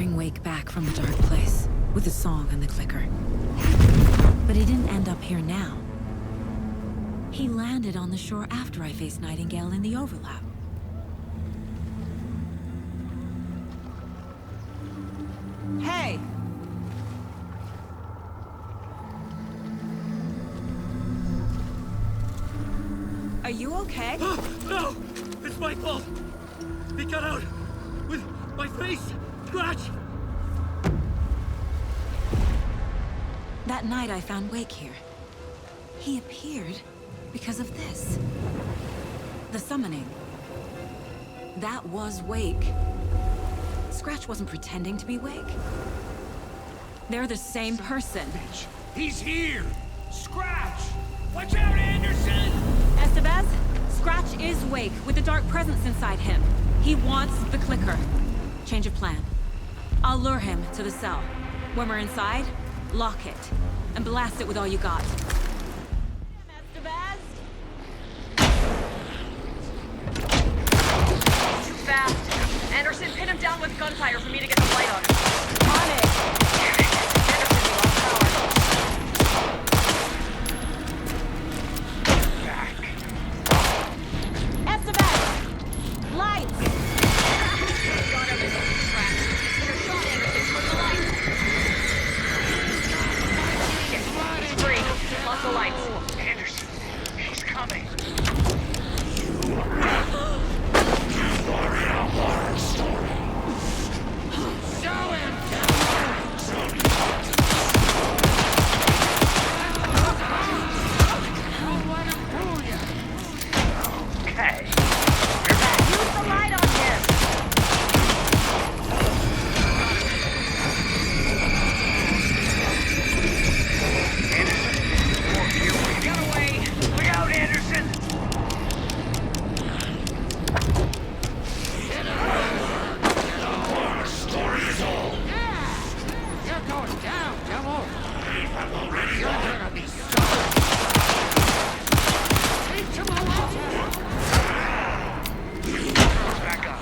bring Wake back from the dark place, with the song and the clicker. But he didn't end up here now. He landed on the shore after I faced Nightingale in the overlap. Hey! Are you okay? No! It's my fault! He got out with my face scratched! That night I found Wake here. He appeared because of this. The summoning. That was Wake. Scratch wasn't pretending to be Wake. They're the same person. He's here! Scratch! Watch out, Anderson! Estevez, Scratch is Wake with the dark presence inside him. He wants the clicker. Change of plan. I'll lure him to the cell. When we're inside, lock it. And blast it with all you got. Estevez! Too fast. Anderson, pin him down with gunfire for me to get the light on him. On it! Anderson, we lost power. Back. Estevez! Lights! Got him in the track. Here, Sean Anderson, turn the lights. He's free. Lock the lights. Anderson, he's coming. You are in a horror story. Show him! Okay. Use the light on him. Get away. Look out, Anderson! Horror story is all. You're going down, devil! We have already You're won. gonna be sorry! Leave him alone! Back up.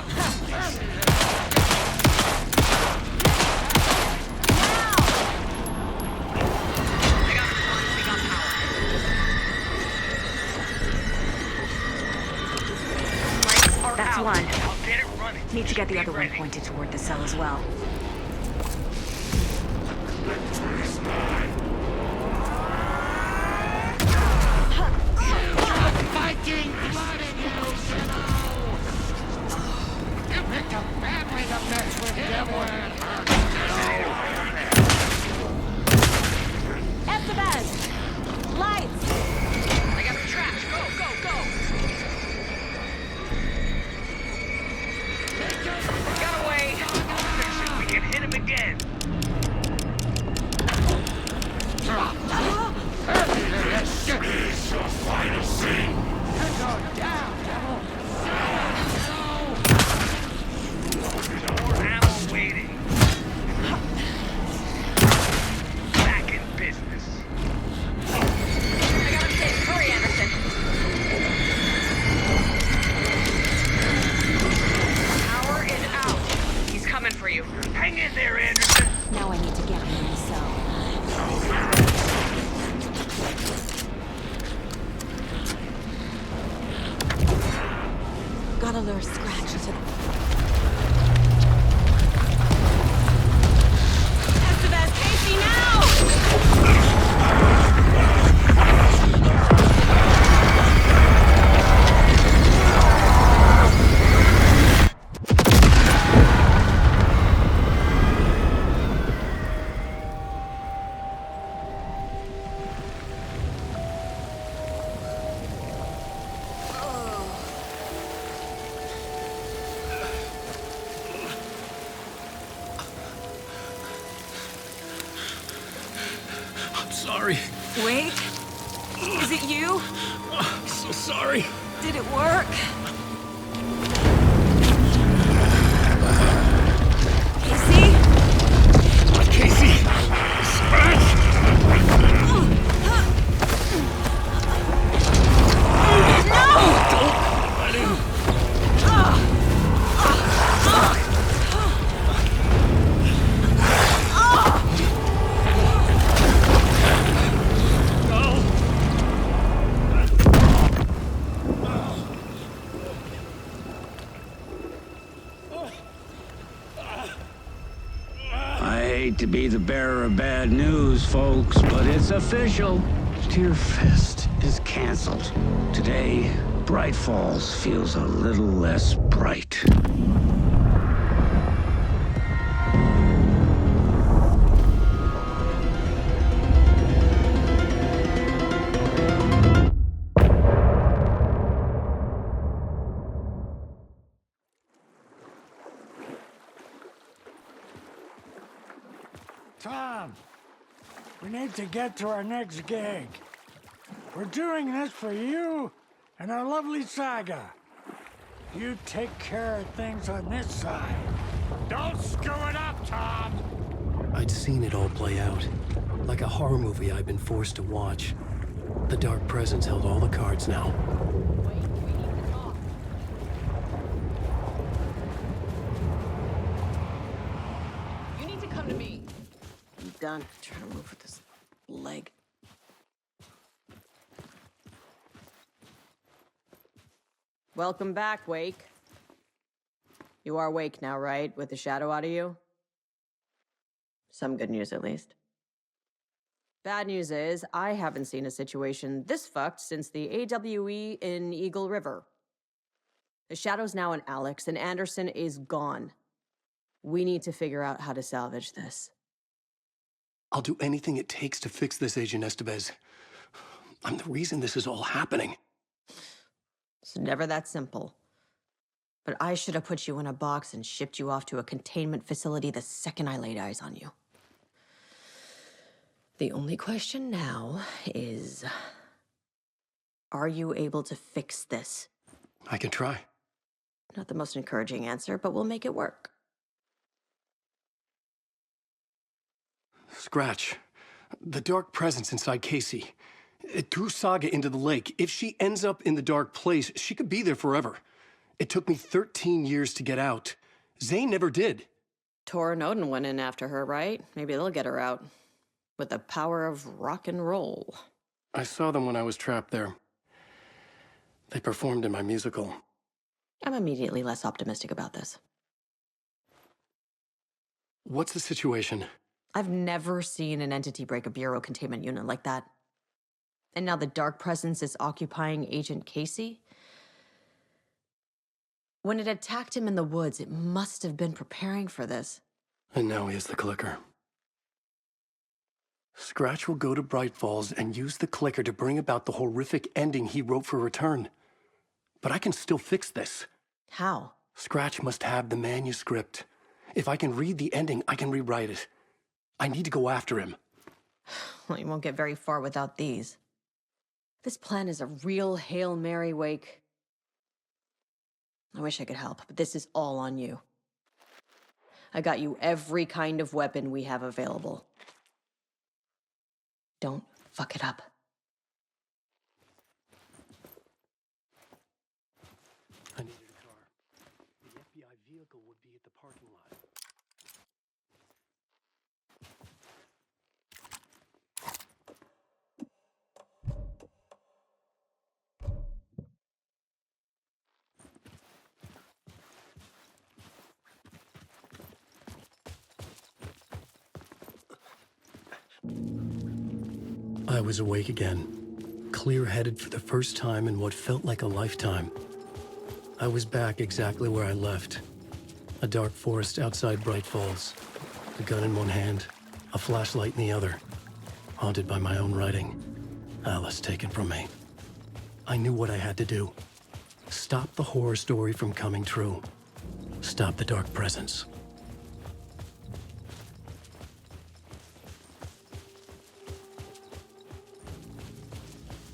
That's one. I'll get it running. Need to get the Be other one ready. pointed toward the cell as well. Fighting blood in you, You picked a bad way to mess with devil. Estevez! Lights! I got the traps. Go, go, go! Got away! We can hit him again. This is your final scene. More ammo waiting. Back in business. I got him safe. Hurry, Anderson. Power is out. He's coming for you. Hang in there, Anderson. Now I need to get him in the cell. Gotta lure Scratch to the... Estevez, Casey, now! I'm sorry. Wait. Is it you? I'm so sorry. Did it work? Casey? Casey! Scratch! Let him. hate to be the bearer of bad news, folks, but it's official. Tear Fest is canceled. Today, Bright Falls feels a little less bright. Tom, we need to get to our next gig. We're doing this for you and our lovely Saga. You take care of things on this side. Don't screw it up, Tom! I'd seen it all play out. Like a horror movie I'd been forced to watch. The Dark Presence held all the cards now. Wait, we need to talk. You need to come to me. I'm done trying to move with this leg. Welcome back, Wake. You are Wake now, right? With the shadow out of you? Some good news, at least. Bad news is, I haven't seen a situation this fucked since the AWE in Eagle River. The shadow's now in Alex, and Anderson is gone. We need to figure out how to salvage this. I'll do anything it takes to fix this, Agent Estevez. I'm the reason this is all happening. It's never that simple. But I should have put you in a box and shipped you off to a containment facility the second I laid eyes on you. The only question now is, are you able to fix this? I can try. Not the most encouraging answer, but we'll make it work. Scratch. The Dark Presence inside Casey. It threw Saga into the lake. If she ends up in the dark place, she could be there forever. It took me 13 years to get out. Zane never did. Tor and Odin went in after her, right? Maybe they'll get her out. With the power of rock and roll. I saw them when I was trapped there. They performed in my musical. I'm immediately less optimistic about this. What's the situation? I've never seen an entity break a bureau containment unit like that. And now the Dark Presence is occupying Agent Casey? When it attacked him in the woods, it must have been preparing for this. And now he has the clicker. Scratch will go to Bright Falls and use the clicker to bring about the horrific ending he wrote for Return. But I can still fix this. How? Scratch must have the manuscript. If I can read the ending, I can rewrite it. I need to go after him. Well, you won't get very far without these. This plan is a real Hail Mary, Wake. I wish I could help, but this is all on you. I got you every kind of weapon we have available. Don't fuck it up. I needed a car. The FBI vehicle would be at the parking lot. I was awake again, clear-headed for the first time in what felt like a lifetime. I was back exactly where I left. A dark forest outside Bright Falls. A gun in one hand, a flashlight in the other. Haunted by my own writing. Alice taken from me. I knew what I had to do. Stop the horror story from coming true. Stop the Dark Presence.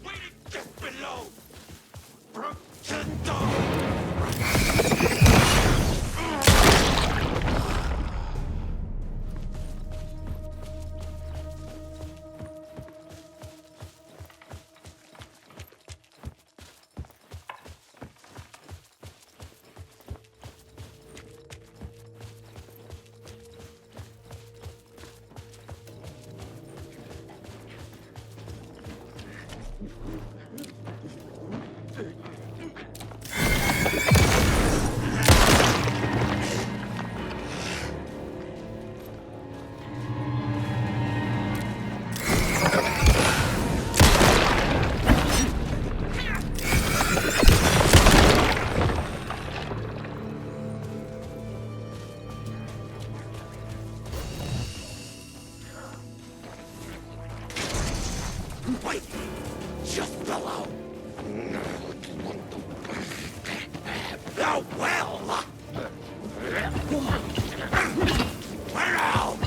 Waiting just below! Protagonists! the will! Where out?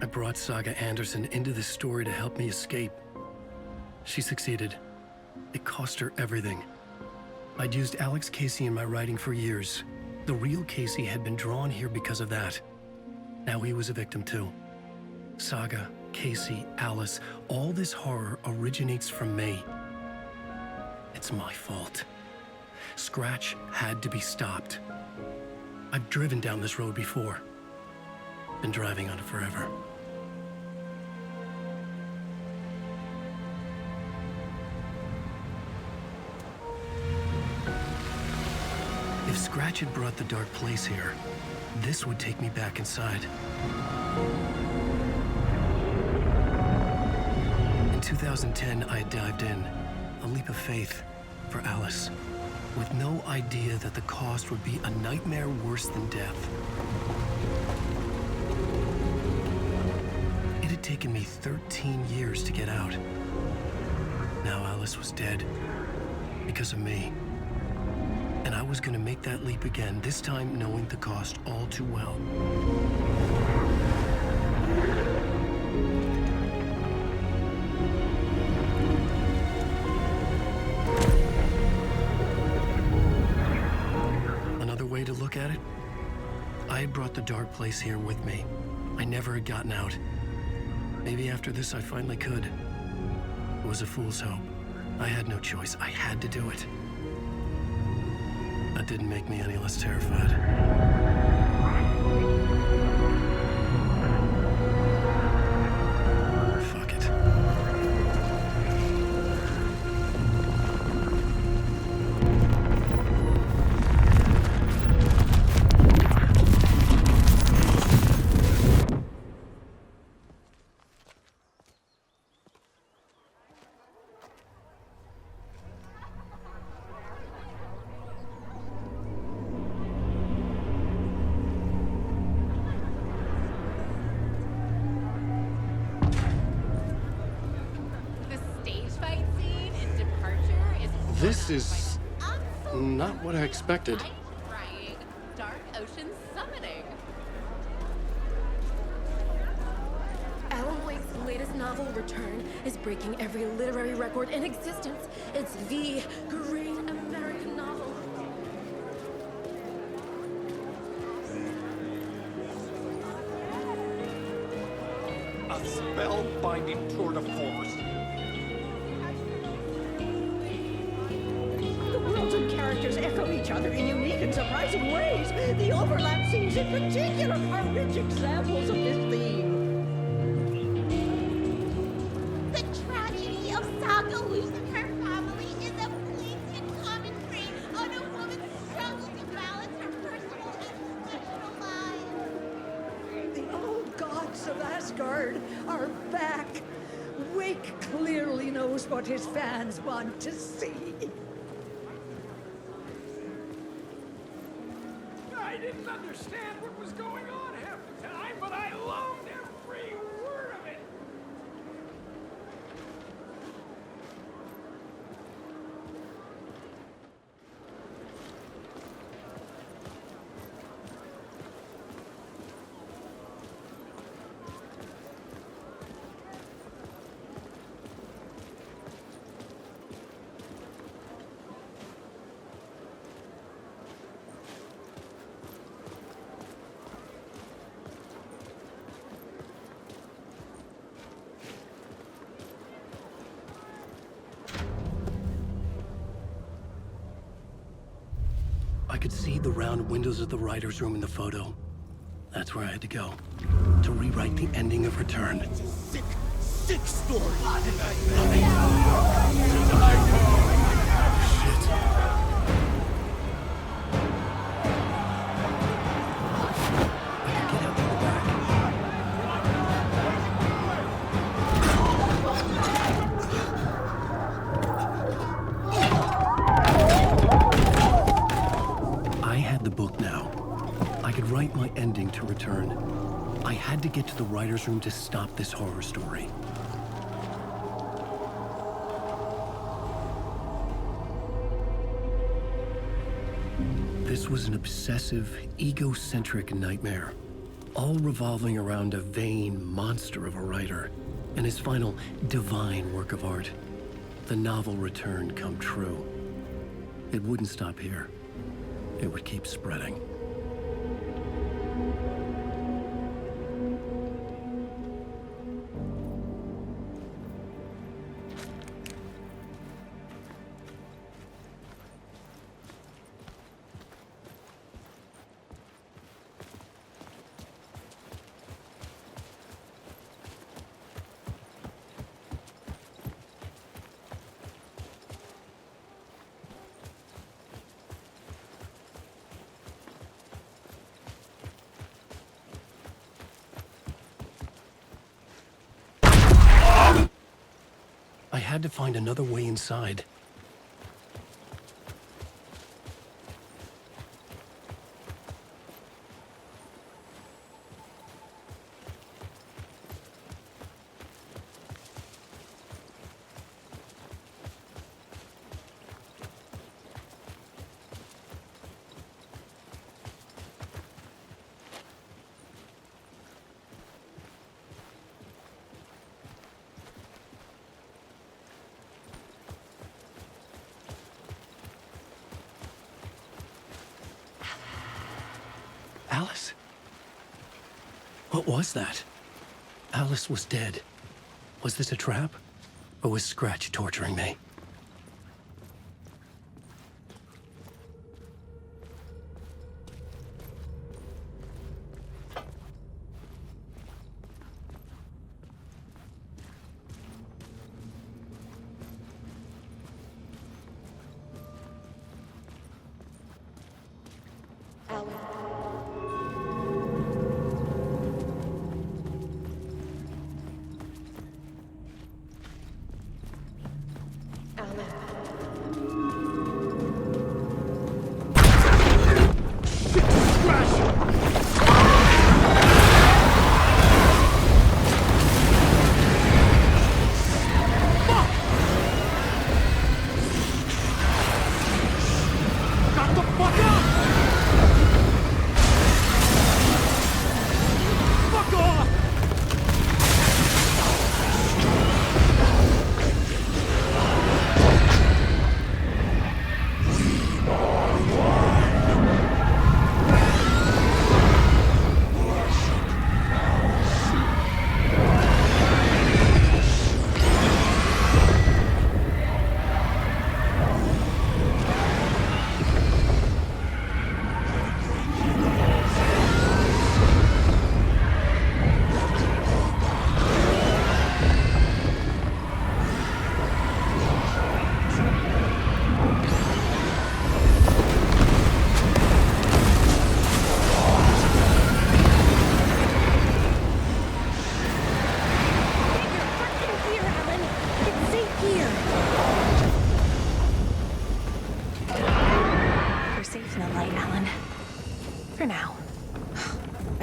I brought Saga Anderson into this story to help me escape. She succeeded. It cost her everything. I'd used Alex Casey in my writing for years. The real Casey had been drawn here because of that. Now he was a victim too. Saga, Casey, Alice, all this horror originates from me. It's my fault. Scratch had to be stopped. I've driven down this road before. Been driving on it forever. Scratch had brought the dark place here. This would take me back inside. In 2010, I dived in, a leap of faith for Alice, with no idea that the cost would be a nightmare worse than death. It had taken me 13 years to get out. Now Alice was dead, because of me. And I was gonna make that leap again, this time knowing the cost all too well. Another way to look at it, I had brought the dark place here with me. I never had gotten out. Maybe after this I finally could. It was a fool's hope. I had no choice. I had to do it. That didn't make me any less terrified. Fuck it. This is not what I expected. Crying. Dark Ocean Summoning. Alan Wake's latest novel, Return, is breaking every literary record in existence. It's the great American novel. A spellbinding tour de force. The worlds and characters echo each other in unique and surprising ways. The overlap scenes in particular are rich examples of this theme. The tragedy of Saga losing her family is a blatant commentary on a woman's struggle to balance her personal and professional lives. The old gods of Asgard are back. Wake clearly knows what his fans want to see. I didn't understand what was going on half the time, but I loved every word of it. I could see the round windows of the writer's room in the photo. That's where I had to go, to rewrite the ending of Return. It's a sick, sick story. I could get out through the back. I had the book now. I could write my ending to Return. I had to get to the writer's room to stop this horror story. This was an obsessive, egocentric nightmare, all revolving around a vain monster of a writer and his final divine work of art, the novel Return come true. It wouldn't stop here. It would keep spreading. I had to find another way inside. Alice? What was that? Alice was dead. Was this a trap? Or was Scratch torturing me?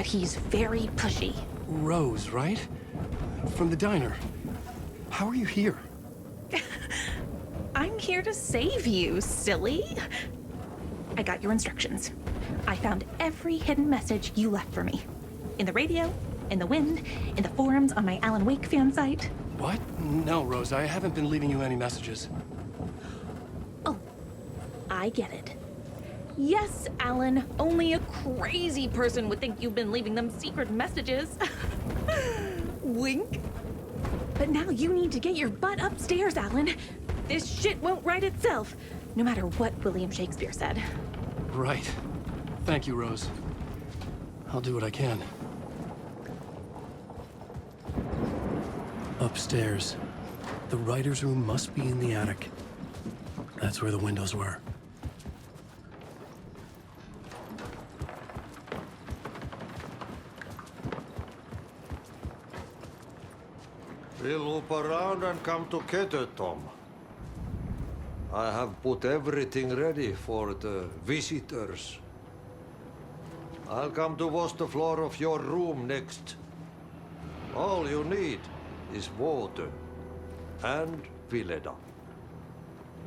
He's very pushy. Rose, right? From the diner. How are you here? I'm here to save you, silly. I got your instructions. I found every hidden message you left for me. In the radio, in the wind, in the forums on my Alan Wake fan site. What? No, Rose, I haven't been leaving you any messages. Oh, I get it. Yes, Alan, only a crazy person would think you've been leaving them secret messages. Wink. But now you need to get your butt upstairs, Alan. This shit won't right itself, no matter what William Shakespeare said. Right. Thank you, Rose. I'll do what I can. Upstairs. The writer's room must be in the attic. That's where the windows were. We'll loop around and come together, Tom. I have put everything ready for the visitors. I'll come to wash the floor of your room next. All you need is water and Vileda.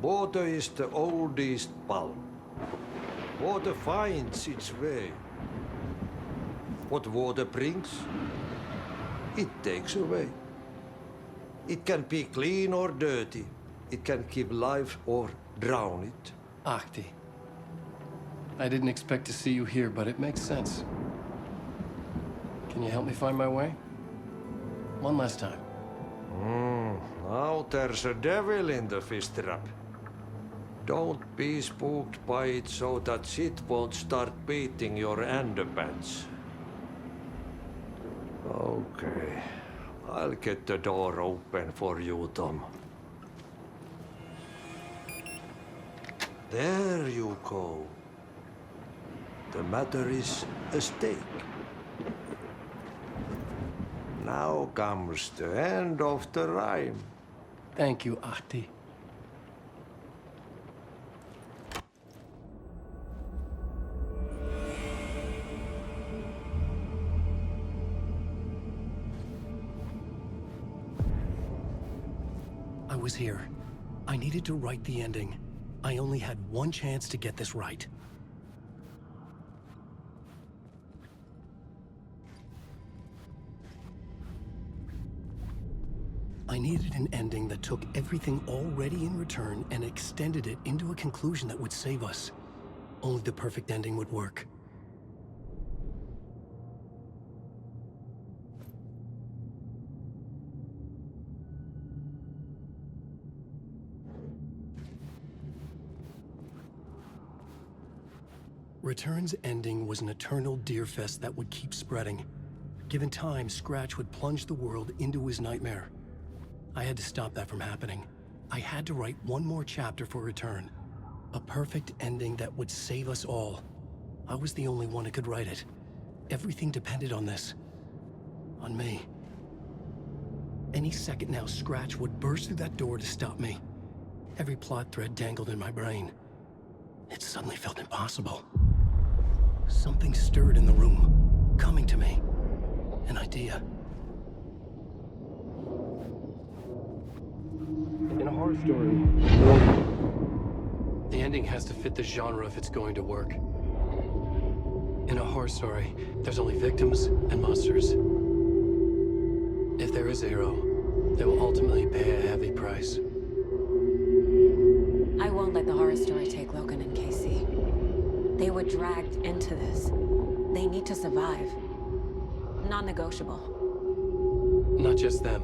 Water is the oldest palm. Water finds its way. What water brings, it takes away. It can be clean or dirty. It can give life or drown it. Ahti. I didn't expect to see you here, but it makes sense. Can you help me find my way? One last time. Now there's a devil in the fish trap. Don't be spooked by it so that shit won't start beating your underpants. Okay. I'll get the door open for you, Tom. There you go. The matter is a stake. Now comes the end of the rhyme. Thank you, Ahti. I was here. I needed to write the ending. I only had one chance to get this right. I needed an ending that took everything already in return and extended it into a conclusion that would save us. Only the perfect ending would work. Return's ending was an eternal deerfest that would keep spreading. Given time, Scratch would plunge the world into his nightmare. I had to stop that from happening. I had to write one more chapter for Return. A perfect ending that would save us all. I was the only one who could write it. Everything depended on this. On me. Any second now, Scratch would burst through that door to stop me. Every plot thread dangled in my brain. It suddenly felt impossible. Something stirred in the room, coming to me. An idea. In a horror story, the ending has to fit the genre if it's going to work. In a horror story, there's only victims and monsters. If there is a hero, they will ultimately pay a heavy price. I won't let the horror story take Logan and Casey. They were dragged into this. They need to survive. Non-negotiable. Not just them.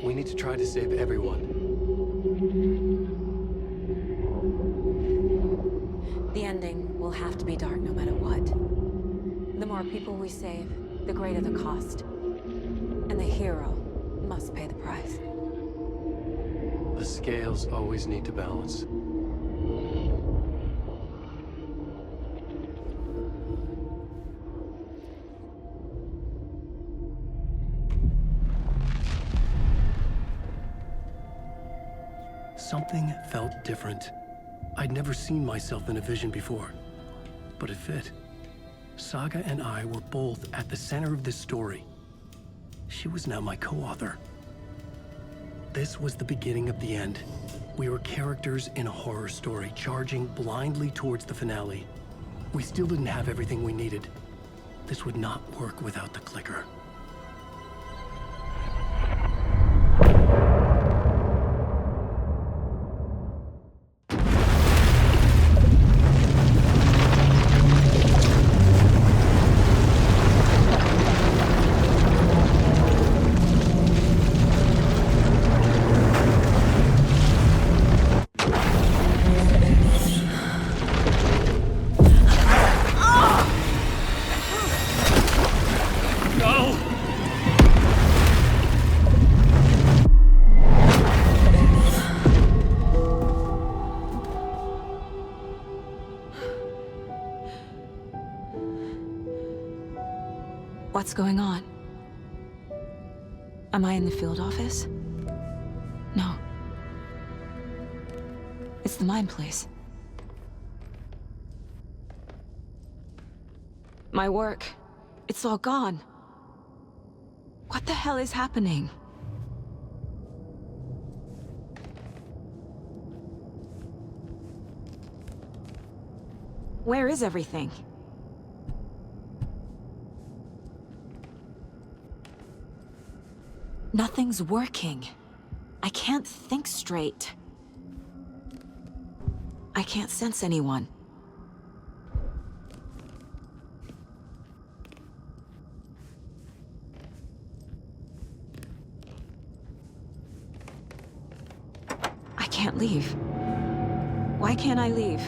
We need to try to save everyone. The ending will have to be dark no matter what. The more people we save, the greater the cost. And the hero must pay the price. The scales always need to balance. Something felt different. I'd never seen myself in a vision before, but it fit. Saga and I were both at the center of this story. She was now my co-author. This was the beginning of the end. We were characters in a horror story, charging blindly towards the finale. We still didn't have everything we needed. This would not work without the clicker. What's going on? Am I in the field office? No. It's the mine place. My work, it's all gone. What the hell is happening? Where is everything? Nothing's working. I can't think straight. I can't sense anyone. I can't leave. Why can't I leave?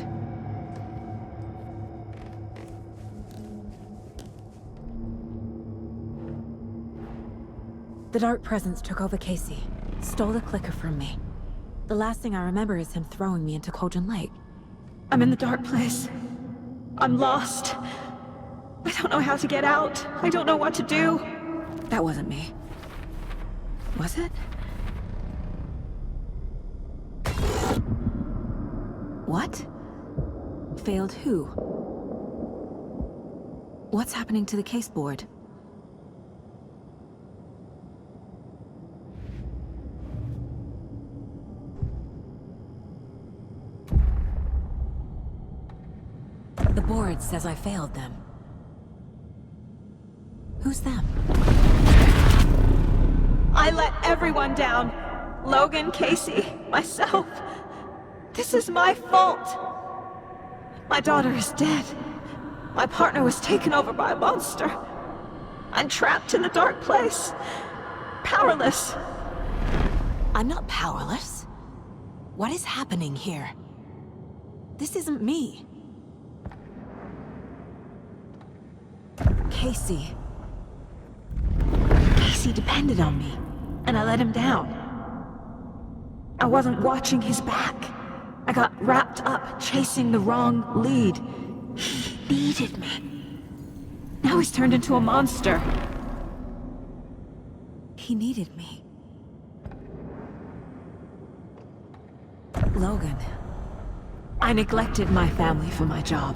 The dark presence took over Casey, stole the clicker from me. The last thing I remember is him throwing me into Cauldron Lake. I'm in the dark place. I'm lost. I don't know how to get out. I don't know what to do. That wasn't me. Was it? What? Failed who? What's happening to the case board? The board says I failed them. Who's them? I let everyone down. Logan, Casey, myself. This is my fault. My daughter is dead. My partner was taken over by a monster. I'm trapped in a dark place. Powerless. I'm not powerless. What is happening here? This isn't me. Casey. Casey depended on me, and I let him down. I wasn't watching his back. I got wrapped up chasing the wrong lead. He needed me. Now he's turned into a monster. He needed me. Logan. I neglected my family for my job.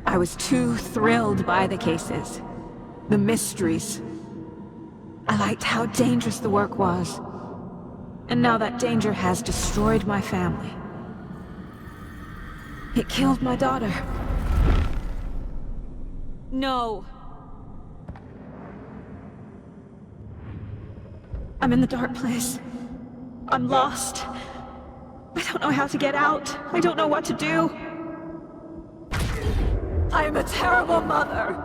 I was too thrilled by the cases, the mysteries. I liked how dangerous the work was. And now that danger has destroyed my family. It killed my daughter. No. I'm in the dark place. I'm lost. I don't know how to get out. I don't know what to do. I am a terrible mother.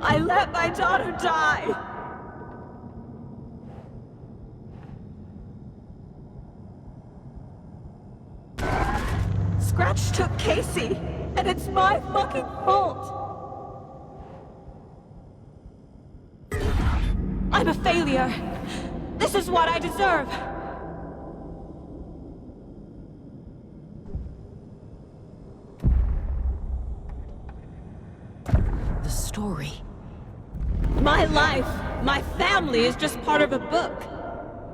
I let my daughter die. Scratch took Casey, and it's my fucking fault. I'm a failure. This is what I deserve. The story. My life, my family is just part of a book.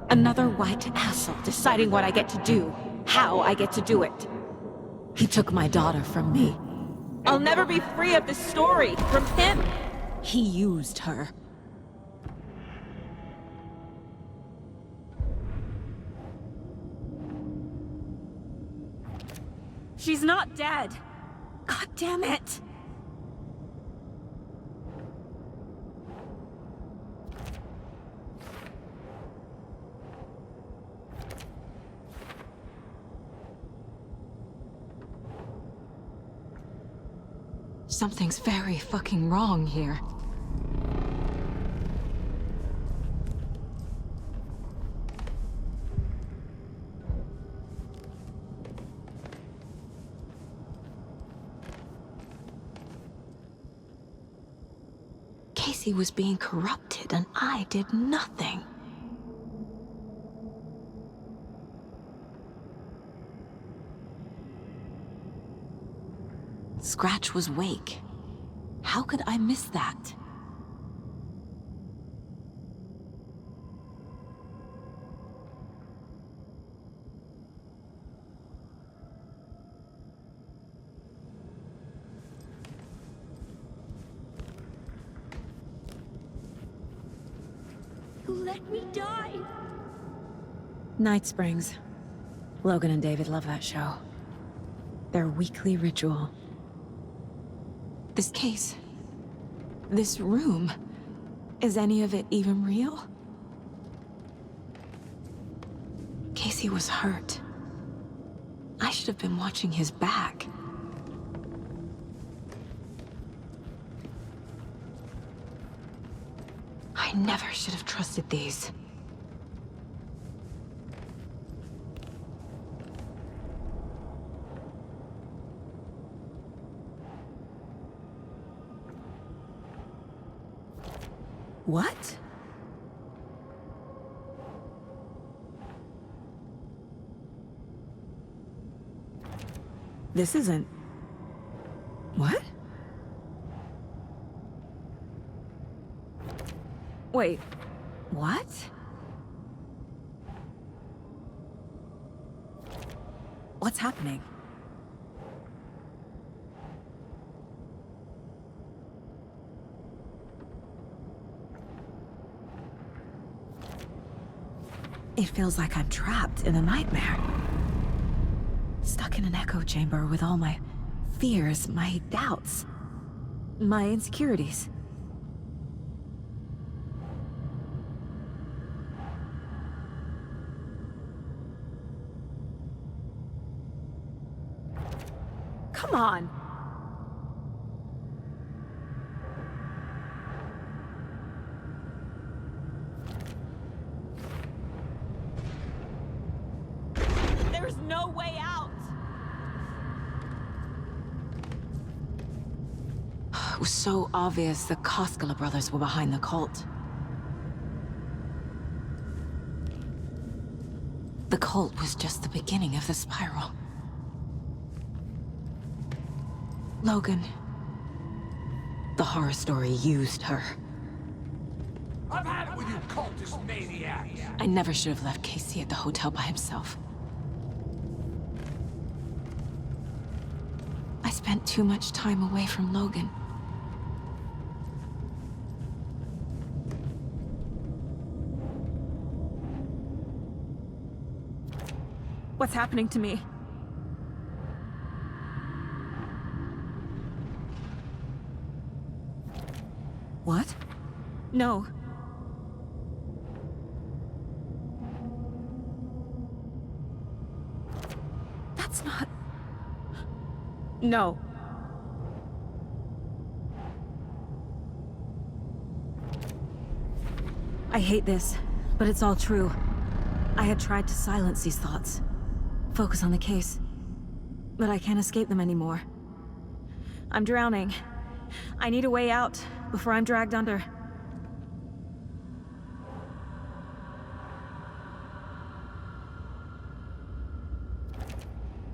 Another white asshole deciding what I get to do, how I get to do it. He took my daughter from me. I'll never be free of this story from him. He used her. She's not dead. God damn it. Something's very fucking wrong here. Casey was being corrupted and I did nothing. Scratch was Wake. How could I miss that? Let me die! Night Springs. Logan and David love that show. Their weekly ritual. This case, this room, is any of it even real? Casey was hurt. I should have been watching his back. I never should have trusted these. What? This isn't... What? Wait, what? What's happening? It feels like I'm trapped in a nightmare. Stuck in an echo chamber with all my fears, my doubts, my insecurities. Come on! There's no way out! It was so obvious the Koskela brothers were behind the cult. The cult was just the beginning of the spiral. Logan. The horror story used her. I've had it with you cultist maniacs! I never should have left Casey at the hotel by himself. I spent too much time away from Logan. What's happening to me? What? No. That's not... No. I hate this, but it's all true. I had tried to silence these thoughts. Focus on the case. But I can't escape them anymore. I'm drowning. I need a way out before I'm dragged under.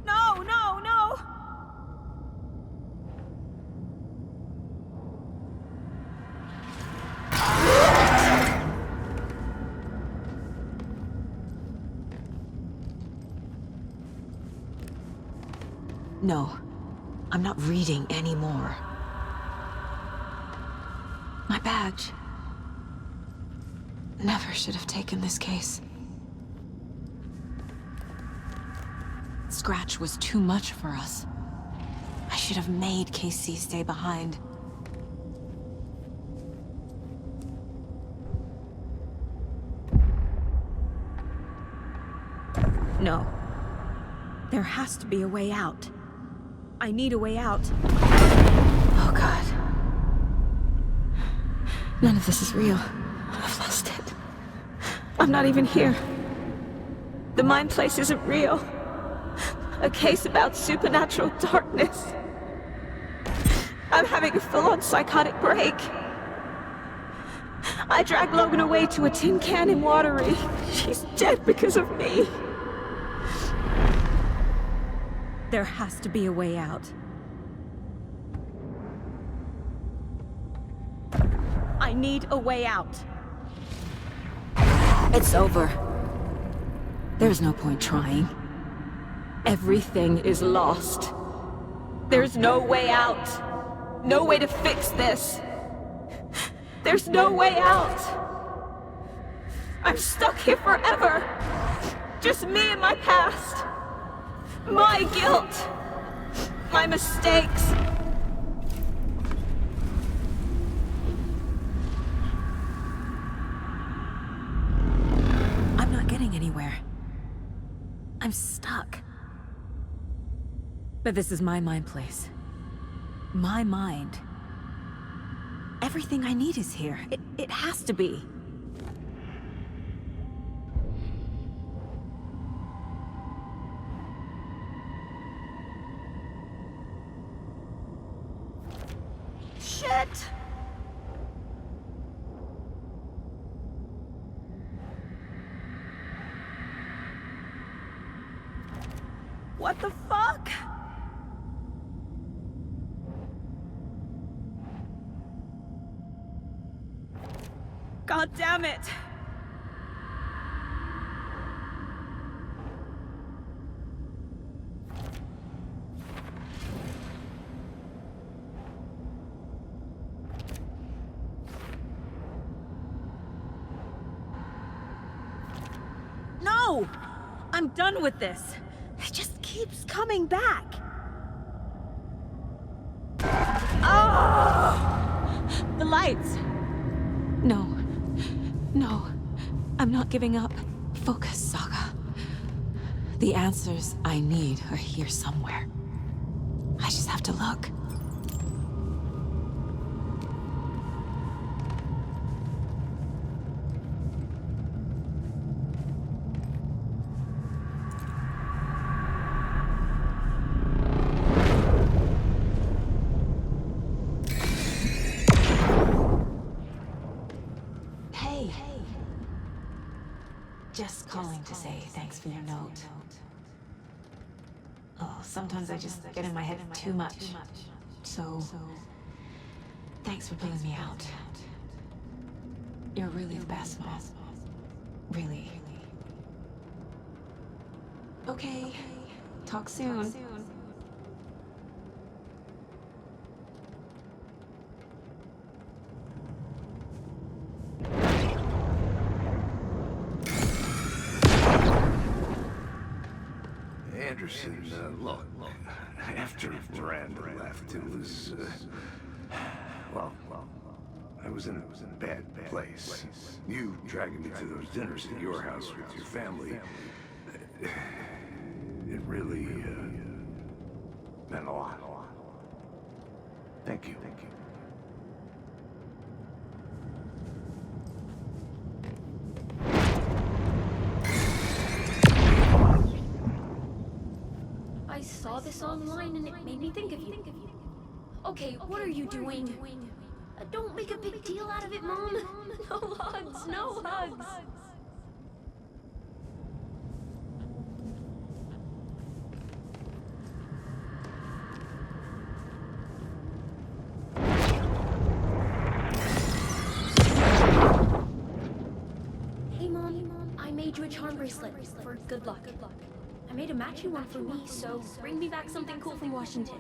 No, no, no! No, I'm not reading anymore. My badge. Never should have taken this case. Scratch was too much for us. I should have made Casey stay behind. No. There has to be a way out. I need a way out. Oh, God. None of this is real. I've lost it. I'm not even here. The mind place isn't real. A case about supernatural darkness. I'm having a full-on psychotic break. I dragged Logan away to a tin can in Watery. She's dead because of me. There has to be a way out. I need a way out. It's over. There's no point trying. Everything is lost. There's no way out. No way to fix this. There's no way out. I'm stuck here forever. Just me and my past. My guilt. My mistakes. I'm not getting anywhere. I'm stuck. But this is my mind place. My mind. Everything I need is here. It has to be. Shit! What the fuck? God damn it! No! I'm done with this. It just keeps coming back. Oh! The lights! No. No. I'm not giving up. Focus, Saga. The answers I need are here somewhere. I just have to look. Hey. Just calling to say thanks for your note. Oh, sometimes I just get in my head too much. So, thanks for pulling me out. You're really the best, Mom. Really. Okay. Talk soon. Anderson, look, after Miranda left, it was, well, I was in a bad place. You dragging me to those dinners at your house with your family, it really, meant a lot. Thank you. I saw this online and it made me think of you. Okay, what are you doing? Don't make a big deal out of it, Mom. No hugs, no hugs. Hey, Mom, I made you a charm bracelet for good luck. I made a matching one for me, so bring me back something cool from Washington.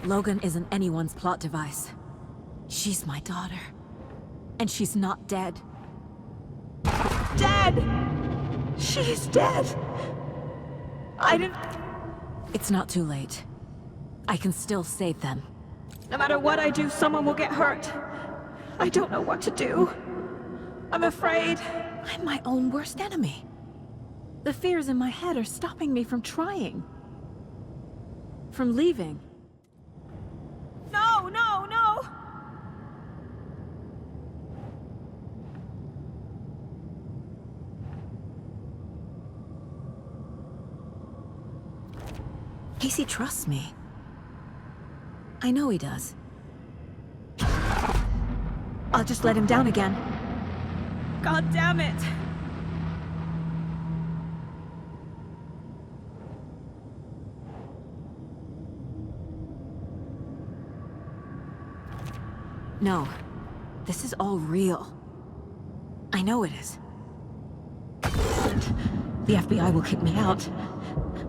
Logan isn't anyone's plot device. She's my daughter. And she's not dead. Dead! She's dead! I didn't... It's not too late. I can still save them. No matter what I do, someone will get hurt. I don't know what to do. I'm afraid. I'm my own worst enemy. The fears in my head are stopping me from trying. From leaving. No, no, no! Casey trusts me. I know he does. I'll just let him down again. God damn it! No. This is all real. I know it is. The FBI will kick me out.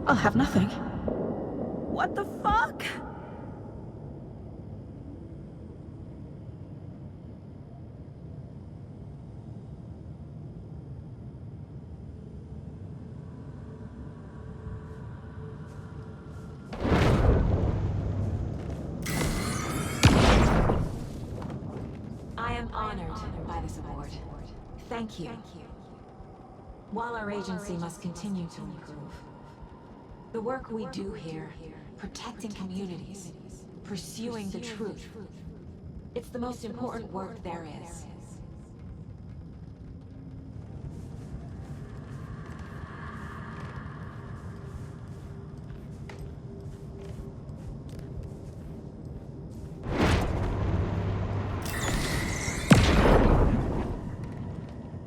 I'll have nothing. What the fuck? I am honored by this award. Thank you. While our agency must continue to improve, the work we do here, protecting communities, pursuing the truth, it's the most important work there is.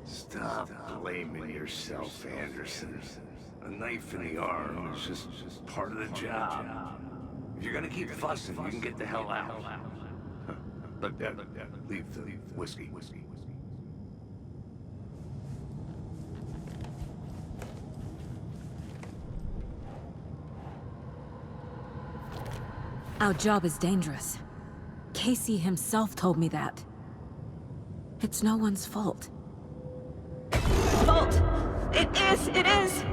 Stop blaming yourself, Anderson. A knife in the arm is just part of the job. If you're gonna keep fussing, you can get the hell out. But leave the whiskey. Our job is dangerous. Casey himself told me that. It's no one's fault. Fault! It is!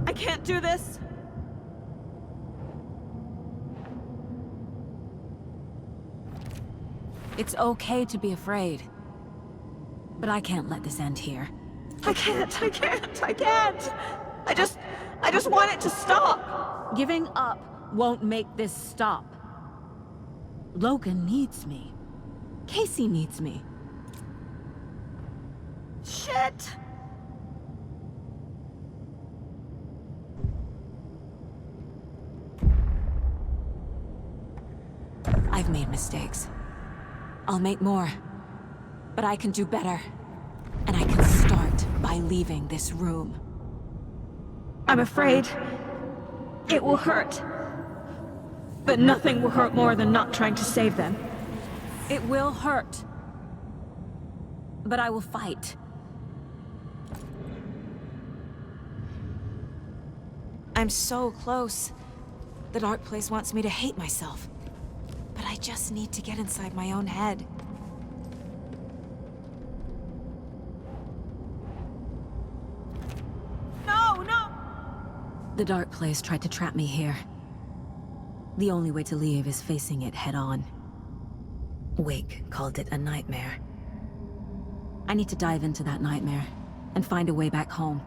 I can't do this. It's okay to be afraid. But I can't let this end here. I can't. I just want it to stop. Giving up won't make this stop. Logan needs me. Casey needs me. Shit! I've made mistakes. I'll make more. But I can do better. And I can start by leaving this room. I'm afraid it will hurt. But nothing will hurt more than not trying to save them. It will hurt. But I will fight. I'm so close. The dark place wants me to hate myself. But I just need to get inside my own head. No! The dark place tried to trap me here. The only way to leave is facing it head-on. Wake called it a nightmare. I need to dive into that nightmare and find a way back home.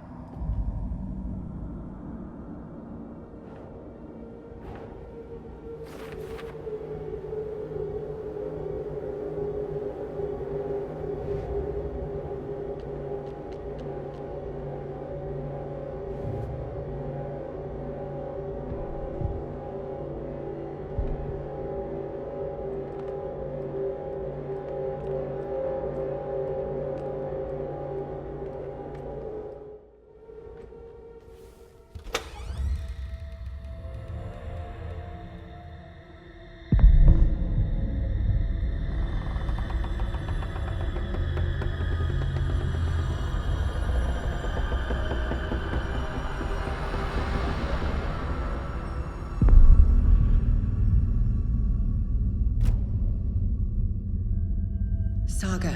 Saga,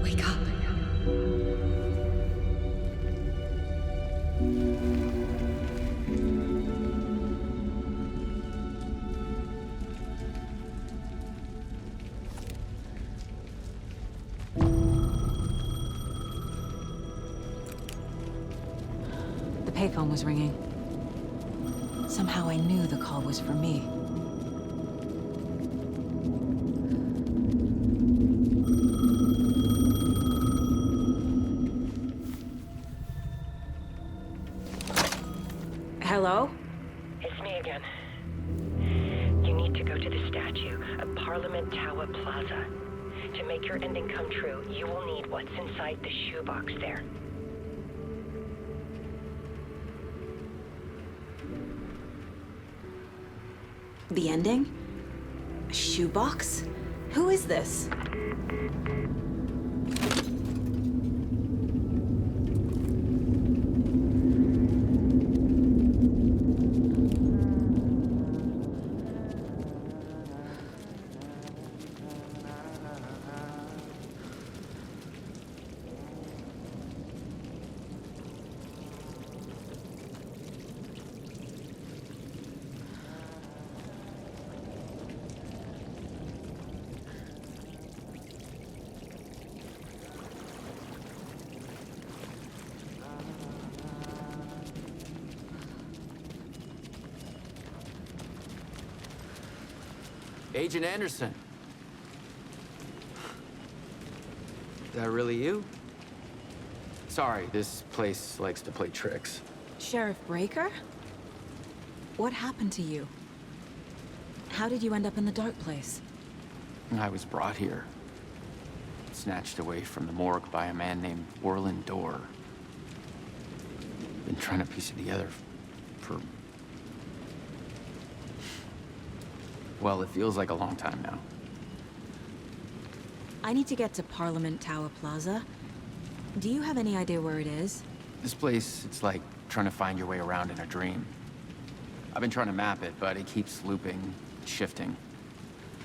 wake up. The payphone was ringing. Somehow I knew the call was for me. Hello? It's me again. You need to go to the statue of Parliament Tower Plaza. To make your ending come true, you will need what's inside the shoebox there. The ending? A shoebox? Who is this? Agent Anderson. Is that really you? Sorry, this place likes to play tricks. Sheriff Breaker? What happened to you? How did you end up in the dark place? I was brought here. Snatched away from the morgue by a man named Orland Dorr. Been trying to piece it together for... Well, it feels like a long time now. I need to get to Parliament Tower Plaza. Do you have any idea where it is? This place, it's like trying to find your way around in a dream. I've been trying to map it, but it keeps looping, shifting.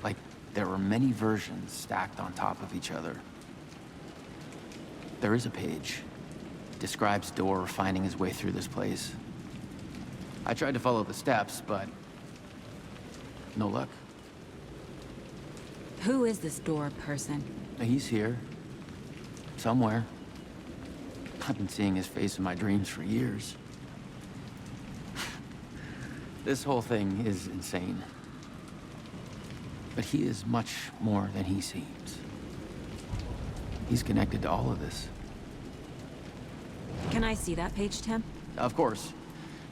Like there are many versions stacked on top of each other. There is a page. Describes Door finding his way through this place. I tried to follow the steps, but no luck. Who is this Door person? He's here. Somewhere. I've been seeing his face in my dreams for years. This whole thing is insane. But he is much more than he seems. He's connected to all of this. Can I see that page, Tim? Of course.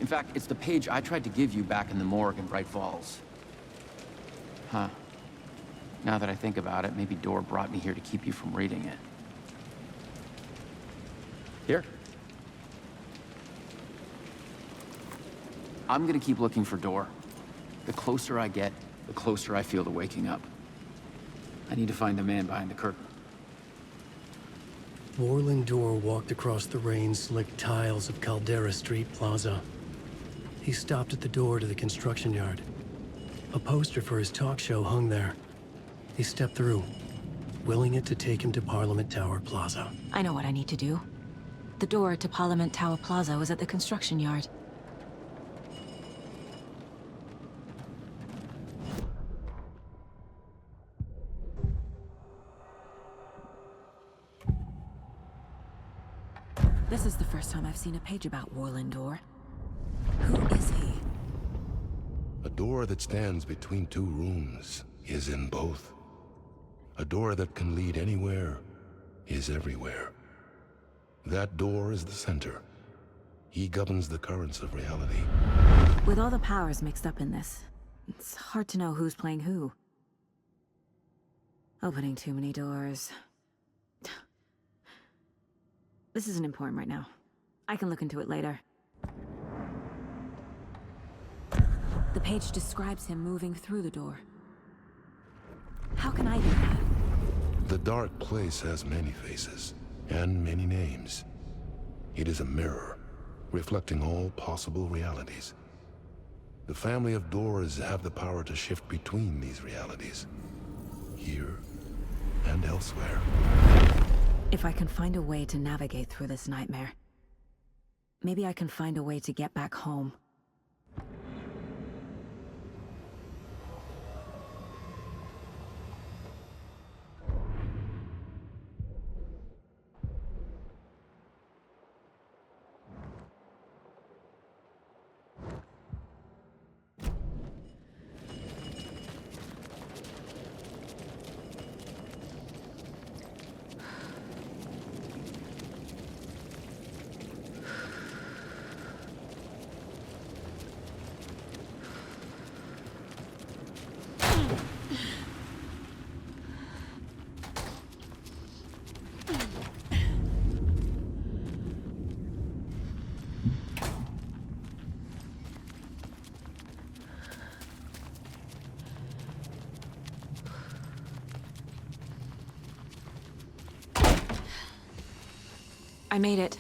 In fact, it's the page I tried to give you back in the morgue in Bright Falls. Huh. Now that I think about it, maybe Door brought me here to keep you from reading it. Here. I'm gonna keep looking for Door. The closer I get, the closer I feel to waking up. I need to find the man behind the curtain. Warland Door walked across the rain-slicked tiles of Caldera Street Plaza. He stopped at the door to the construction yard. A poster for his talk show hung there. He stepped through, willing it to take him to Parliament Tower Plaza. I know what I need to do. The door to Parliament Tower Plaza was at the construction yard. This is the first time I've seen a page about Warland Door. Who is he? A door that stands between two rooms is in both. A door that can lead anywhere is everywhere. That door is the center. He governs the currents of reality. With all the powers mixed up in this, it's hard to know who's playing who. Opening too many doors. This isn't important right now. I can look into it later. The page describes him moving through the door. How can I do that? The dark place has many faces and many names. It is a mirror, reflecting all possible realities. The family of doors have the power to shift between these realities, here and elsewhere. If I can find a way to navigate through this nightmare, maybe I can find a way to get back home. I made it.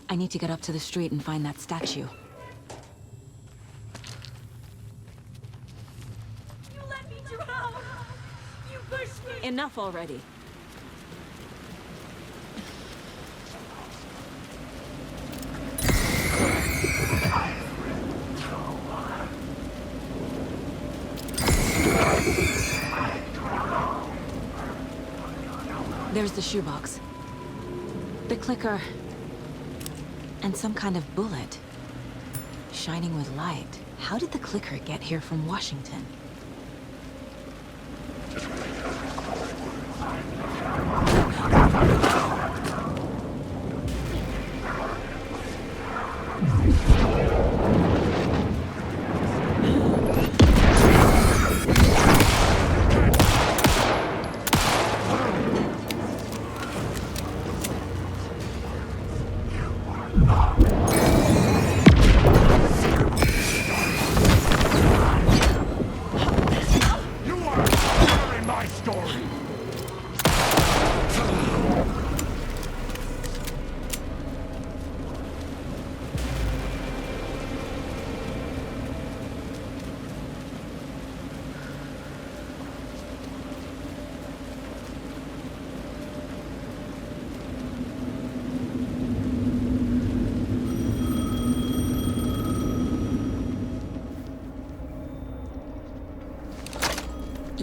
I need to get up to the street and find that statue. You let me drown! You pushed me! Enough already. There's the shoebox. The clicker. And some kind of bullet. Shining with light. How did the clicker get here from Washington?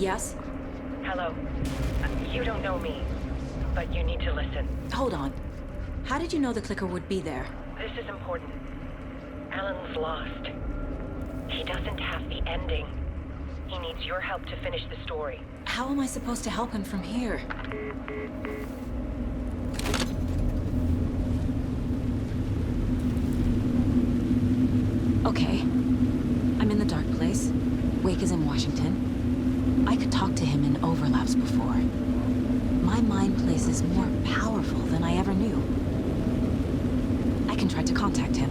Yes? Hello. You don't know me, but you need to listen. Hold on. How did you know the clicker would be there? This is important. Alan's lost. He doesn't have the ending. He needs your help to finish the story. How am I supposed to help him from here? Okay. I'm in the dark place. Wake is in Washington. I could talk to him in overlaps before. My mind place is more powerful than I ever knew. I can try to contact him.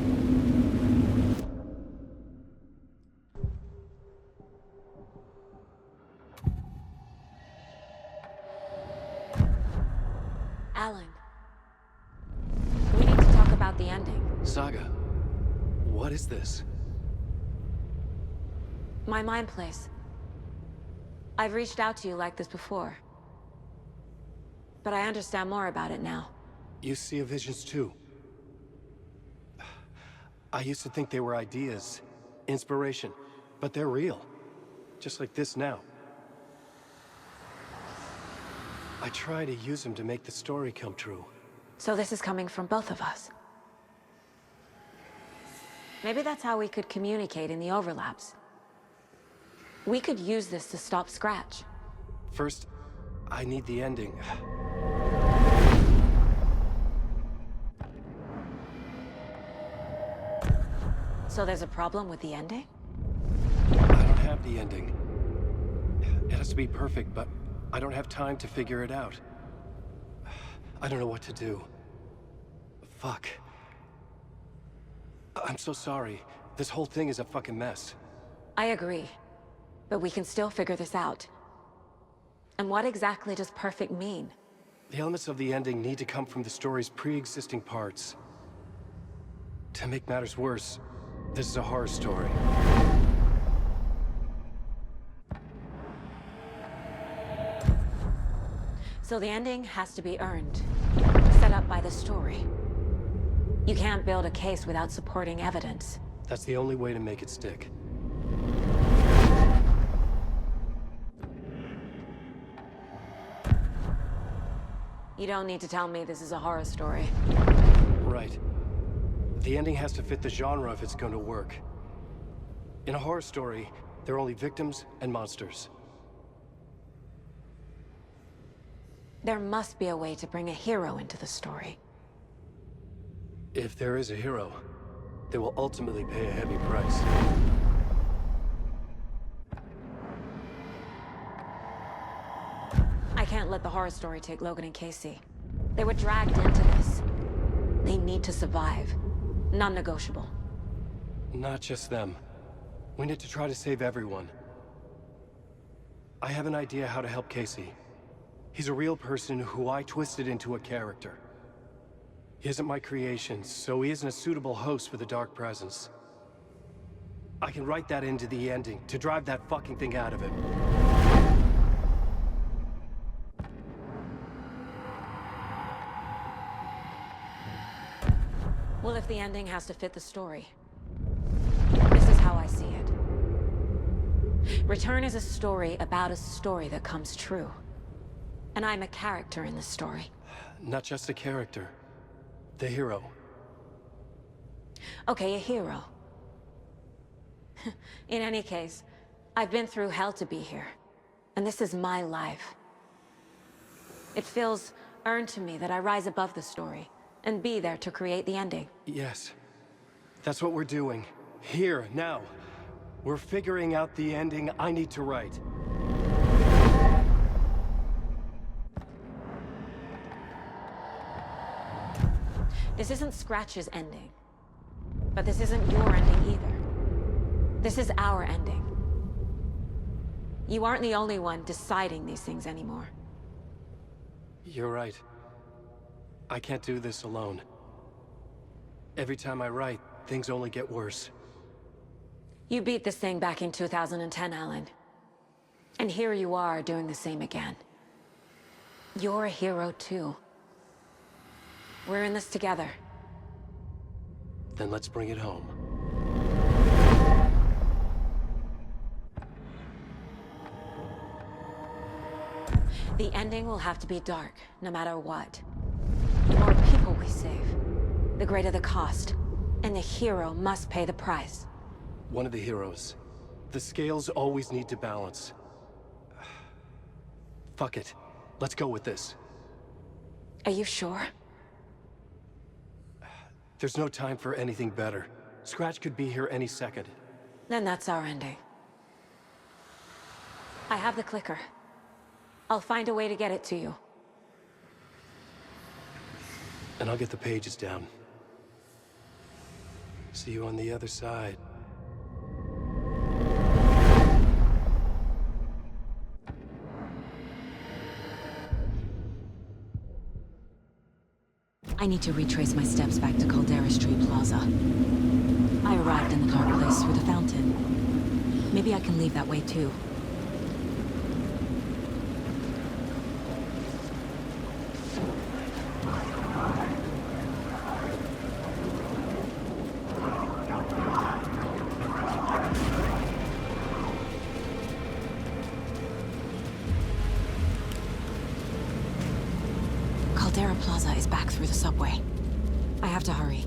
Alan. We need to talk about the ending. Saga, what is this? My mind place. I've reached out to you like this before. But I understand more about it now. You see visions too. I used to think they were ideas, inspiration, but they're real. Just like this now. I try to use them to make the story come true. So this is coming from both of us. Maybe that's how we could communicate in the overlaps. We could use this to stop Scratch. First, I need the ending. So there's a problem with the ending? I don't have the ending. It has to be perfect, but I don't have time to figure it out. I don't know what to do. Fuck. I'm so sorry. This whole thing is a fucking mess. I agree. But we can still figure this out. And what exactly does perfect mean? The elements of the ending need to come from the story's pre-existing parts. To make matters worse, this is a horror story. So the ending has to be earned, set up by the story. You can't build a case without supporting evidence. That's the only way to make it stick. You don't need to tell me this is a horror story. Right. The ending has to fit the genre if it's going to work. In a horror story, there are only victims and monsters. There must be a way to bring a hero into the story. If there is a hero, they will ultimately pay a heavy price. I can't let the horror story take Logan and Casey. They were dragged into this. They need to survive. Non-negotiable. Not just them. We need to try to save everyone. I have an idea how to help Casey. He's a real person who I twisted into a character. He isn't my creation, so he isn't a suitable host for the Dark Presence. I can write that into the ending to drive that fucking thing out of him. Well, if the ending has to fit the story, this is how I see it. Return is a story about a story that comes true. And I'm a character in this story. Not just a character. The hero. Okay, a hero. In any case, I've been through hell to be here. And this is my life. It feels earned to me that I rise above the story and be there to create the ending. Yes. That's what we're doing. Here, now. We're figuring out the ending I need to write. This isn't Scratch's ending. But this isn't your ending either. This is our ending. You aren't the only one deciding these things anymore. You're right. I can't do this alone. Every time I write, things only get worse. You beat this thing back in 2010, Alan. And here you are doing the same again. You're a hero too. We're in this together. Then let's bring it home. The ending will have to be dark, no matter what. The more people we save, the greater the cost. And the hero must pay the price. One of the heroes. The scales always need to balance. Fuck it. Let's go with this. Are you sure? There's no time for anything better. Scratch could be here any second. Then that's our ending. I have the clicker. I'll find a way to get it to you. And I'll get the pages down. See you on the other side. I need to retrace my steps back to Caldera Street Plaza. I arrived in the dark place through the fountain. Maybe I can leave that way too. Caldera Plaza is back through the subway. I have to hurry.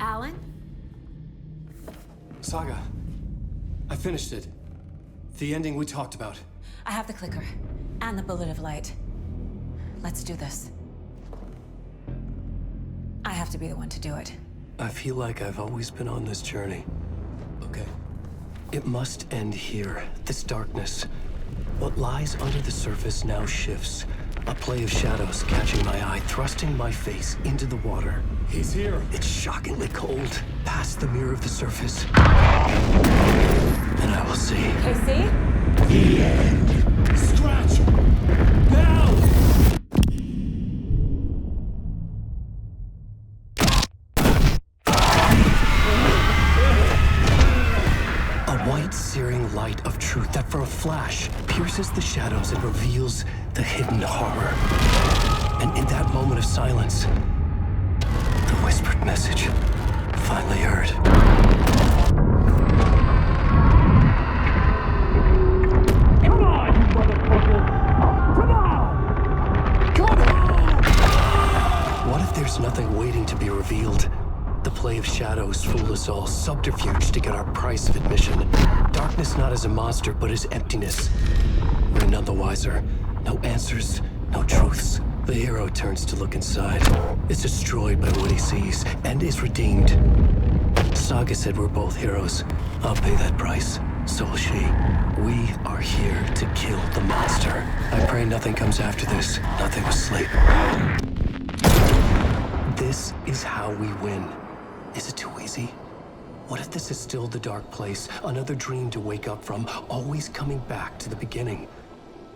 Alan? Saga. I finished it. The ending we talked about. I have the clicker. And the bullet of light. Let's do this. I have to be the one to do it. I feel like I've always been on this journey. Okay. It must end here. This darkness. What lies under the surface now shifts. A play of shadows catching my eye, thrusting my face into the water. He's here. It's shockingly cold, past the mirror of the surface. And I will see. Casey? The end. Scratch! Now! A white, searing light of truth that for a flash pierces the shadows and reveals the hidden horror. And in that moment of silence, the whispered message finally heard. Come on, you motherfucker! Come on! Come on! What if there's nothing waiting to be revealed? The play of shadows fool us all, subterfuge to get our price of admission. Darkness not as a monster, but as emptiness. We're none the wiser. No answers, no truths. The hero turns to look inside, is destroyed by what he sees, and is redeemed. Saga said we're both heroes. I'll pay that price. So will she. We are here to kill the monster. I pray nothing comes after this. Nothing will sleep. This is how we win. Is it too easy? What if this is still the dark place? Another dream to wake up from, always coming back to the beginning.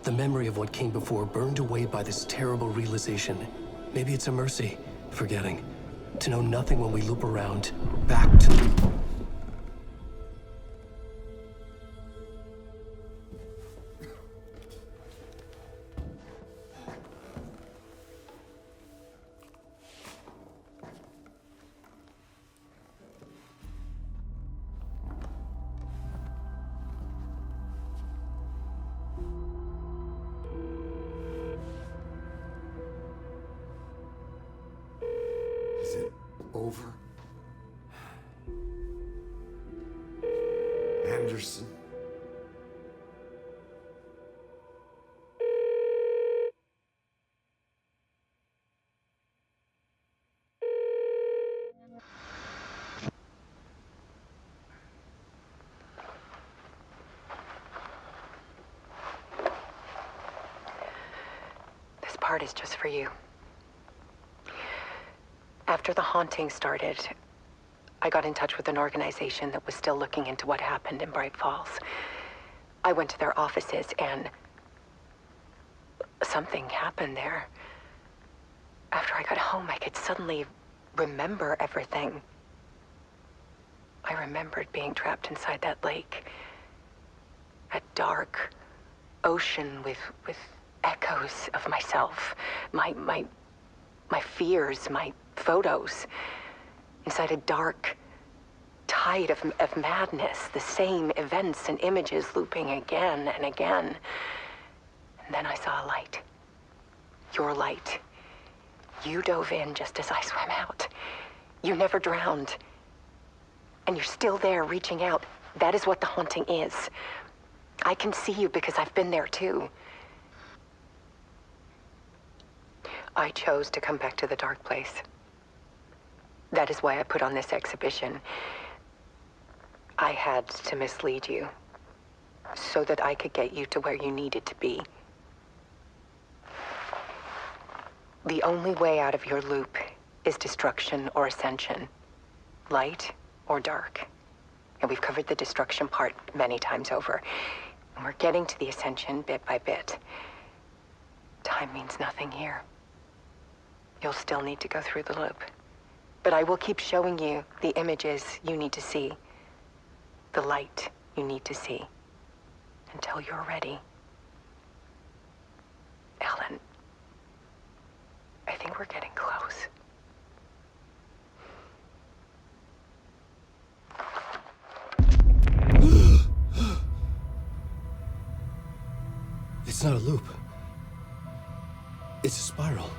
The memory of what came before burned away by this terrible realization. Maybe it's a mercy, forgetting. To know nothing when we loop around, back to... Is it over? Anderson? This part is just for you. After the haunting started, I got in touch with an organization that was still looking into what happened in Bright Falls. I went to their offices and something happened there. After I got home, I could suddenly remember everything. I remembered being trapped inside that lake. A dark ocean with echoes of myself. My fears, my photos. Inside a dark tide of madness. The same events and images looping again and again. And then I saw a light. Your light. You dove in just as I swam out. You never drowned. And you're still there reaching out. That is what the haunting is. I can see you because I've been there too. I chose to come back to the dark place. That is why I put on this exhibition. I had to mislead you so that I could get you to where you needed to be. The only way out of your loop is destruction or ascension, light or dark. And we've covered the destruction part many times over. And we're getting to the ascension bit by bit. Time means nothing here. You'll still need to go through the loop. But I will keep showing you the images you need to see, the light you need to see, until you're ready. Ellen, I think we're getting close. It's not a loop. It's a spiral.